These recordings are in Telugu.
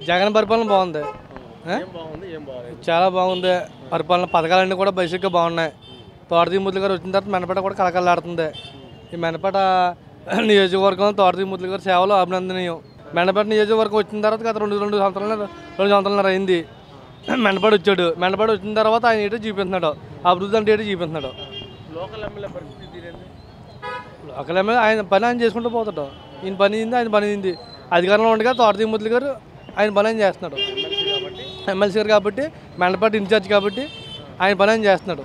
జగన్ పరిపాలన బాగుంది. చాలా బాగుంది పరిపాలన. పథకాలన్నీ కూడా బేసిక్గా బాగున్నాయి. తోటతీమూర్తి గారు వచ్చిన తర్వాత మెనపేట కూడా కలకలాడుతుంది. ఈ మెనపేట నియోజకవర్గం తోటతీమూర్తి గారి సేవలు అభినందనీయం. మెనపేట నియోజకవర్గం వచ్చిన తర్వాత గత రెండు సంవత్సరాలు అయింది. మెనపేట వచ్చాడు. మెనపేట వచ్చిన తర్వాత ఆయన ఏంటో చూపిస్తున్నాడు, అభివృద్ధి అంటే ఏంటో చూపిస్తున్నాడు. లోకల్ ఎమ్మెల్యే ఆయన పని ఆయన చేసుకుంటూ పోతాడు. ఈయన పని అయింది, ఆయన పని అయింది. అధికారంలో ఉండగా తోటతీమూర్తి గారు ఆయన పని ఆయన చేస్తున్నాడు. ఎమ్మెల్సీ గారు కాబట్టి, మెనపేట ఇన్ఛార్జ్ కాబట్టి ఆయన పని ఆయన చేస్తున్నాడు.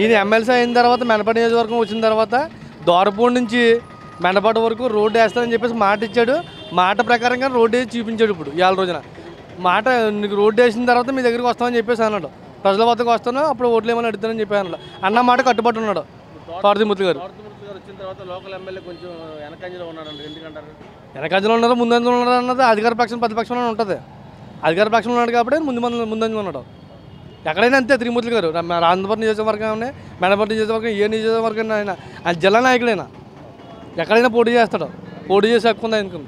ఈయన ఎమ్మెల్సీ అయిన తర్వాత మెనపేట నియోజకవర్గం వచ్చిన తర్వాత దోరపూడి నుంచి మెనపేట వరకు రోడ్డు వేస్తానని చెప్పేసి మాట ఇచ్చాడు. మాట ప్రకారంగా రోడ్డు వేసి చూపించాడు. ఇప్పుడు ఇవాళ రోజున మాట నీకు రోడ్డు వేసిన తర్వాత మీ దగ్గరికి వస్తామని చెప్పేసి అన్నాడు. ప్రజల వద్దకు వస్తాను, అప్పుడు ఓట్లు ఏమని అడుగుతానని చెప్పి అన్నాడు. అన్న మాట కట్టుబడి ఉన్నాడు తోటతీమూర్తి గారు. వెనకంజలో ఉన్నారు, ముందంజలో ఉన్నారు అన్నది అధికార పక్షం ప్రతిపక్షంలో ఉంటుంది. అధికార పక్షంలో ఉన్నాడు కాబట్టి ముందంజలో ఉన్నాడు. ఎక్కడైనా అంతే. త్రిమూర్తి గారు ఆంధ్రప్రదేశ్ నియోజకవర్గం, మెనపేట నియోజకవర్గం, ఏ నియోజకవర్గం ఆయన జిల్లా నాయకుడైనా ఎక్కడైనా పోటీ చేస్తాడు. పోటీ చేసి హక్కు ఉంది ఆయనకు.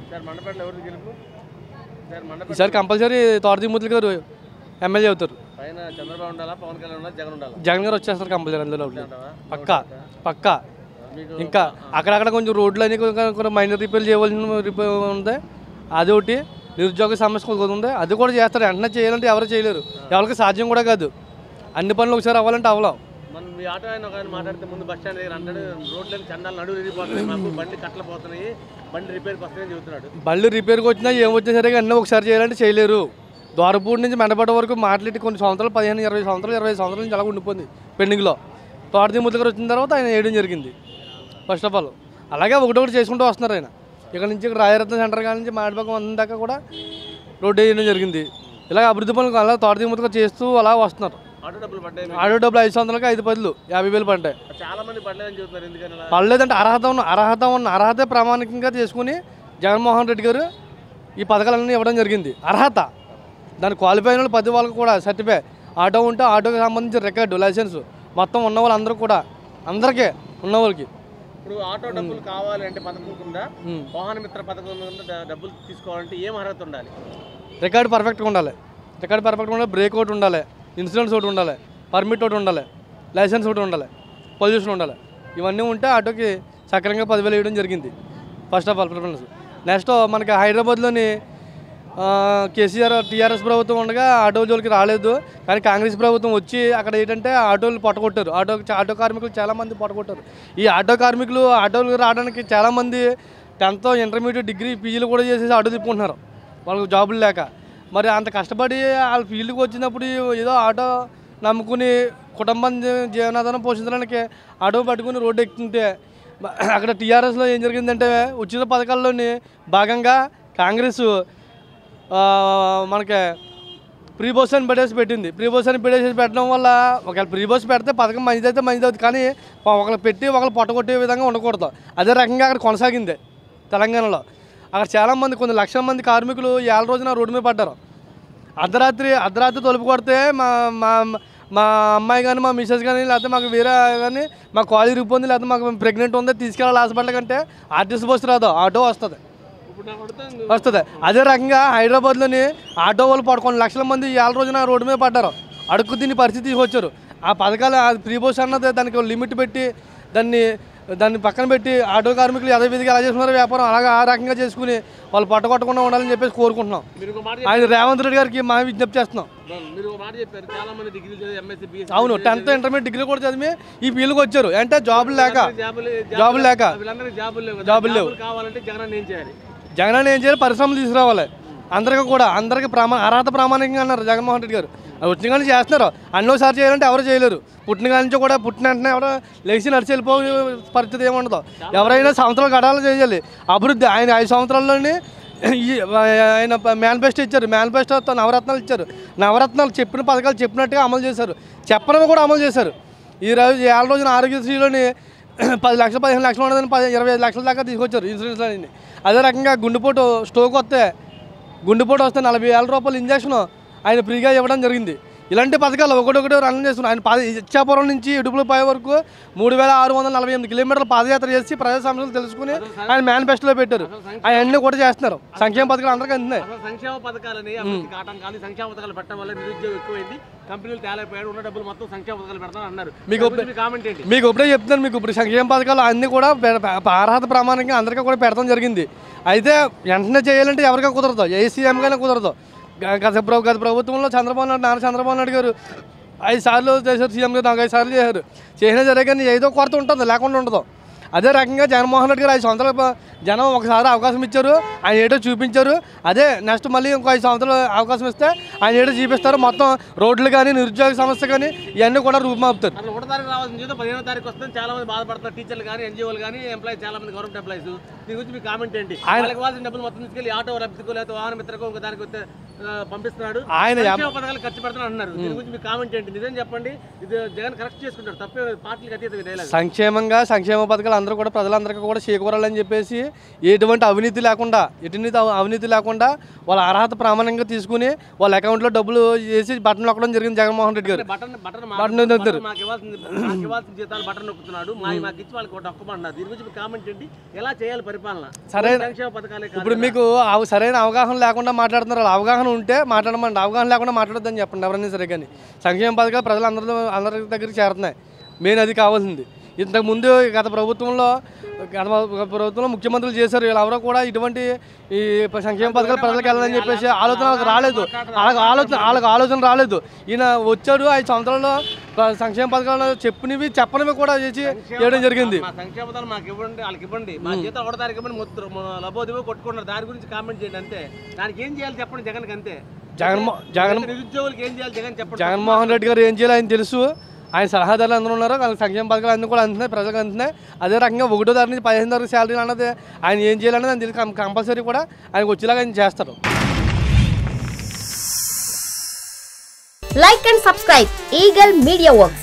ఈసారి కంపల్సరీ తోటతీమూర్తి గారు ఎమ్మెల్యే అవుతారు. జగన్ గారు వచ్చేస్తారు కంపల్సరీ అందులో. పక్కా. ఇంకా అక్కడక్కడ కొంచెం రోడ్లు అని కొంచెం మైనర్ రిపేర్ చేయవలసిన రిపేర్ ఉంది. అది ఒకటి. నిరుద్యోగ సమస్య ఉంది, అది కూడా చేస్తారు. వెంటనే చేయాలంటే ఎవరు చేయలేరు, ఎవరికి సాధ్యం కూడా కాదు. అన్ని పనులు ఒకసారి అవ్వాలంటే అవ్వలేం. మాట్లాడితే ముందు బస్ స్టాండ్ దగ్గర అంటాడు రోడ్లు చందాలు నడువు విరిగిపోతున్నాయి, మాకు బండి కట్టలు పోతున్నాయి, బండి రిపేర్కి వస్తాయని చెబుతున్నాడు. బండి రిపేర్కి వచ్చినా ఏం వచ్చినా సరే అన్నీ ఒకసారి చేయాలంటే చేయలేరు. దోరపూడి నుంచి మెనపేట వరకు మాట్లాడి కొన్ని సంవత్సరాలు 15-20 సంవత్సరాల నుంచి అలా ఉండిపోయింది పెండింగ్లో. తోటతీమూర్తి గారు వచ్చిన తర్వాత ఆయన వేయడం జరిగింది ఫస్ట్ ఆఫ్ ఆల్. అలాగే ఒకటొకటి చేసుకుంటూ వస్తున్నారు ఆయన. ఇక్కడ నుంచి ఇక్కడ రాయరత్న సెంటర్ కాడ నుంచి మాడిపక్కం అందాక కూడా రోడ్డు వేయడం జరిగింది. ఇలాగ అభివృద్ధి పనులు అలా తోటతీమూర్తి గారు చేస్తూ అలా వస్తున్నారు. ఆటో డబ్బులు 500కి 5,10,000 50,000 పడ్డాయి. పడలేదంటే అర్హత ప్రామాణికంగా చేసుకుని జగన్మోహన్ రెడ్డి గారు ఈ పథకాలన్నీ ఇవ్వడం జరిగింది. అర్హత దాని క్వాలిఫై అయిన వాళ్ళు 10 వాళ్ళకి కూడా సర్టిఫై. ఆటో ఉంటే ఆటోకి సంబంధించిన రికార్డు, లైసెన్స్ మొత్తం ఉన్న వాళ్ళందరూ కూడా, అందరికీ ఉన్న వాళ్ళకి. ఇప్పుడు ఆటో డబ్బులు కావాలంటే పథకం కింద వాహన మిత్ర పథకం డబ్బులు తీసుకోవాలంటే ఏం అర్హత ఉండాలి? రికార్డు పర్ఫెక్ట్గా ఉండాలి. బ్రేక్ ఒకటి ఉండాలి, ఇన్సూరెన్స్ ఒకటి ఉండాలి, పర్మిట్ ఒకటి ఉండాలి, లైసెన్స్ ఒకటి ఉండాలి, పొల్యూషన్ ఉండాలి. ఇవన్నీ ఉంటే ఆటోకి సక్రమంగా 10,000 వేయడం జరిగింది first of all preference. Next మనకి హైదరాబాద్లోని కేసీఆర్ టీఆర్ఎస్ ప్రభుత్వం ఉండగా ఆటో జోలికి రాలేదు. కానీ కాంగ్రెస్ ప్రభుత్వం వచ్చి అక్కడ ఏంటంటే ఆటోలు పట్టగొట్టారు. ఆటో కార్మికులు చాలామంది పట్టగొట్టారు. ఈ ఆటో కార్మికులు ఆటోలు రావడానికి చాలామంది 10th ఇంటర్మీడియట్ డిగ్రీ పీజీలు కూడా చేసేసి ఆటో తిప్పుకుంటున్నారు వాళ్ళకి జాబులు లేక. మరి అంత కష్టపడి వాళ్ళ ఫీల్డ్కి వచ్చినప్పుడు ఏదో ఆటో నమ్ముకుని కుటుంబం జీవనాధారం పోషించడానికి ఆటో పట్టుకుని రోడ్డు ఎక్కుతుంటే అక్కడ టీఆర్ఎస్లో ఏం జరిగిందంటే ఉచిత పథకాల్లోని భాగంగా కాంగ్రెస్ మనకి ప్రీ బస్ అని పెట్టింది. ప్రీ బస్ అని పెట్టడం వల్ల ఒకవేళ ప్రీ బస్ పెడితే పథకం మంచిదైతే మంచిదవుతుంది, కానీ ఒకళ్ళు పెట్టి ఒకళ్ళు పొట్టగొట్టే విధంగా ఉండకూడదు. అదే రకంగా అక్కడ కొనసాగింది తెలంగాణలో. అక్కడ చాలామంది కొన్ని లక్షల మంది కార్మికులు 7 రోజున రోడ్డు మీద పడ్డారు. అర్ధరాత్రి తలుపు కొడితే మా అమ్మాయి కానీ మా మిసెస్ కానీ లేకపోతే మాకు వేరే కానీ మా కాలేజ్ ఇరిగిపోయింది, లేకపోతే మాకు ప్రెగ్నెంట్ ఉంది, తీసుకెళ్ళాలి హాస్పిటల్ కంటే ఆర్టీసీ బస్సు రాదు, ఆటో వస్తుంది. అదే రకంగా హైదరాబాద్లోని ఆటో వాళ్ళు కొన్ని లక్షల మంది 7 రోజున రోడ్డు మీద పడ్డారు. అడుక్కు తిని పరిస్థితి తీసుకొచ్చారు. ఆ పథకాలు ప్రీ బస్ అన్నది దానికి లిమిట్ పెట్టి దాన్ని పక్కన పెట్టి ఆటో కార్మికులు యథావిధిగా ఎలా చేసుకున్నారు వ్యాపారం అలాగే ఆ రకంగా చేసుకుని వాళ్ళు పట్టగొట్టకుండా ఉండాలని చెప్పేసి కోరుకుంటున్నాం. ఆయన రేవంత్ రెడ్డి గారికి మా విజ్ఞప్తి చేస్తున్నాం. అవును, 10th ఇంటర్మీడియట్ డిగ్రీ కూడా చదివి ఈ ఫీల్డ్కి వచ్చారు. అంటే జాబులు లేక లేవు. జగన్ ఏం చేయాలి? పరిశ్రమలు తీసుకురావాలి అందరికీ అర్హత ప్రామాణికంగా అన్నారు జగన్మోహన్ రెడ్డి గారు. వచ్చిన కానీ చేస్తున్నారు. అన్నోసారి చేయాలంటే ఎవరు చేయలేరు. పుట్టిన కాడి నుంచి కూడా పుట్టిన వెంటనే ఎవరో లేచి నడిచి వెళ్ళిపోయే పరిస్థితి ఏముండదు. ఎవరైనా సంవత్సరాలు గడాలు చేయాలి అభివృద్ధి. ఆయన 5 సంవత్సరాల్లోని ఆయన మేనిఫెస్టో ఇచ్చారు. మేనిఫెస్టోతో నవరత్నాలు ఇచ్చారు. నవరత్నాలు చెప్పిన పథకాలు చెప్పినట్టుగా అమలు చేశారు. చెప్పినవి కూడా అమలు చేశారు. ఈ రోజున ఆరోగ్యశ్రీలోని 10 లక్షలు 15 లక్షలు ఉండదని 25 లక్షల దాకా తీసుకొచ్చారు ఇన్సూరెన్స్ అని. అదే రకంగా గుండెపోటు వస్తే 40,000 రూపాయలు ఇంజక్షన్ ఆయన ఫ్రీగా ఇవ్వడం జరిగింది. ఇలాంటి పథకాలు ఒకటొకటి రన్ చేస్తున్నారు. ఆయన ఇచ్చాపురం నుంచి ఇడుపులపై వరకు 3648 కిలోమీటర్ల పాదయాత్ర చేసి ప్రజా సమస్యలు తెలుసుకుని ఆయన మేనిఫెస్టోలో పెట్టారు. అవన్నీ కూడా చేస్తున్నారు. సంక్షేమ పథకాలు అందరికీ అందుతున్నాయి. సంక్షేమ పథకాలని అభివృద్ధికి ఆటంకాలు, సంక్షేమ పథకాలు పెట్టడం వల్ల నిరుద్యోగం ఎక్కువైంది, కంపెనీలు తేలైపోయాడు, ఉన్న డబ్బులు మొత్తం సంక్షేమ పథకాలు పెడతాను అన్నారు. మీకు ఇప్పుడే చెప్తున్నాను. మీకు ఇప్పుడు సంక్షేమ పథకాలు అన్నీ కూడా అర్హత ప్రమాణంగా అందరికీ కూడా పెడతాం జరిగింది. అయితే వెంటనే చేయాలంటే ఎవరికీ కుదరదు, ఏ సీఎంగానే కుదరదు. గత ప్రభుత్వంలో చంద్రబాబు నాయుడు గారు 5 సార్లు చేశారు, సీఎం గారు 5 సార్లు చేశారు. చేసినా సరే కానీ ఏదో కొరత ఉంటుంది, లేకుండా ఉండదు. అదే రకంగా జగన్మోహన్ రెడ్డి గారు 5 సంవత్సరాలు జనం ఒకసారి అవకాశం ఇచ్చారు, ఆయన ఏటో చూపించారు. అదే నెక్స్ట్ మళ్ళీ ఇంకో 5 సంవత్సరాలు అవకాశం ఇస్తే ఆయన ఏటో చూపిస్తారు. మొత్తం రోడ్లు కానీ నిరుద్యోగ సమస్య కానీ ఇవన్నీ కూడా రూపుమాపుతారు. 1 తారీఖు రావాల్సిన జీతం 15వ తారీఖు వస్తుంది. చాలా మంది బాధపడతారు, టీచర్లు కానీ, ఎన్జిఓలు కానీ, ఎంప్లాయీస్, చాలా మంది గవర్నమెంట్ ఎంప్లాయీస్. దీని గురించి మీ కామెంట్ ఏంటి? వాళ్ళకి ఇవ్వాల్సిన డబ్బులు మొత్తం తీసుకెళ్ళి ఆటో రబ్బికో లేకపోతే వాహన మిత్రకు ఇంకో దానికి వస్తే పంపిస్తున్నాడు, ఆయన పథకాలు ఖర్చు పెడతాను అన్నారు. దీని గురించి మీ కామెంట్ ఏంటి? నిజం చెప్పండి, ఇది జగన్ కరెక్ట్ చేసుకుంటారు, తప్పే పార్టీలకు అతీత. సంక్షేమ పథకాలు అందరూ కూడా ప్రజలందరికీ కూడా చేకూరాలని చెప్పేసి ఎటువంటి అవినీతి లేకుండా వాళ్ళ అర్హత ప్రామాణికంగా తీసుకుని వాళ్ళ అకౌంట్లో డబ్బులు వేసి బటన్ నొక్కడం జరిగింది జగన్మోహన్ రెడ్డి గారు. జీతాలు బటన్ నొక్కుతున్నాడు, మాకు ఇచ్చి వాళ్ళకి నొక్కమన్నారు. దీని గురించి కామెంట్ ఏంటి? ఎలా చేయాలి పరిపాలన? సరైన సంక్షేమ పథకాలే ఇప్పుడు మీకు సరైన అవగాహన లేకుండా మాట్లాడుతున్నారు. అవగాహన ఉంటే మాట్లాడమండి, అవగాహన లేకుండా మాట్లాడొద్దని చెప్పండి ఎవరైనా సరే. కానీ సంక్షేమ పథకాలు అందరి దగ్గరికి చేరుతున్నాయి. మెయిన్ అది కావాల్సింది. ఇంతకుముందు గత ప్రభుత్వంలో ముఖ్యమంత్రులు చేశారు, వీళ్ళెవరో కూడా ఇటువంటి ఈ సంక్షేమ పథకాలు ప్రజలకు వెళ్ళాలని చెప్పేసి ఆలోచన రాలేదు. వాళ్ళకి ఆలోచన రాలేదు. ఈయన వచ్చాడు 5 సంవత్సరాల్లో సంక్షేమ పథకాలు చెప్పనివి కూడా చేసి చేయడం జరిగింది. సంక్షేమ పథకాలు మాకు ఇవ్వండి, వాళ్ళకి ఇవ్వండి, మా జీతం 1 తారీఖు ఇవ్వండి, లబోదివో కొట్టుకున్నారు. దాని గురించి కామెంట్ చేయండి అంతే. దానికి ఏం చేయాలి చెప్పండి జగన్కి అంతే. నిరుద్యోగులకు ఏం చేయాలి జగన్ చెప్పండి. జగన్మోహన్ రెడ్డి గారు ఏం చేయాలి ఆయన తెలుసు. ఆయన సలహాదారులు అందరూ ఉన్నారు, వాళ్ళకి సంక్షేమ పథకాలు అన్నీ కూడా అందుతున్నాయి, ప్రజలకు అందుతున్నాయి. అదే రకంగా 1వ తారీఖు నుంచి 15వ తారీఖు శాలరీ అన్నది ఆయన ఏం చేయాలన్నది ఆయన తెలిసి కంపల్సరీ కూడా ఆయనకు వచ్చేలాగా ఆయన చేస్తారు. Like and subscribe Eagle Media Works.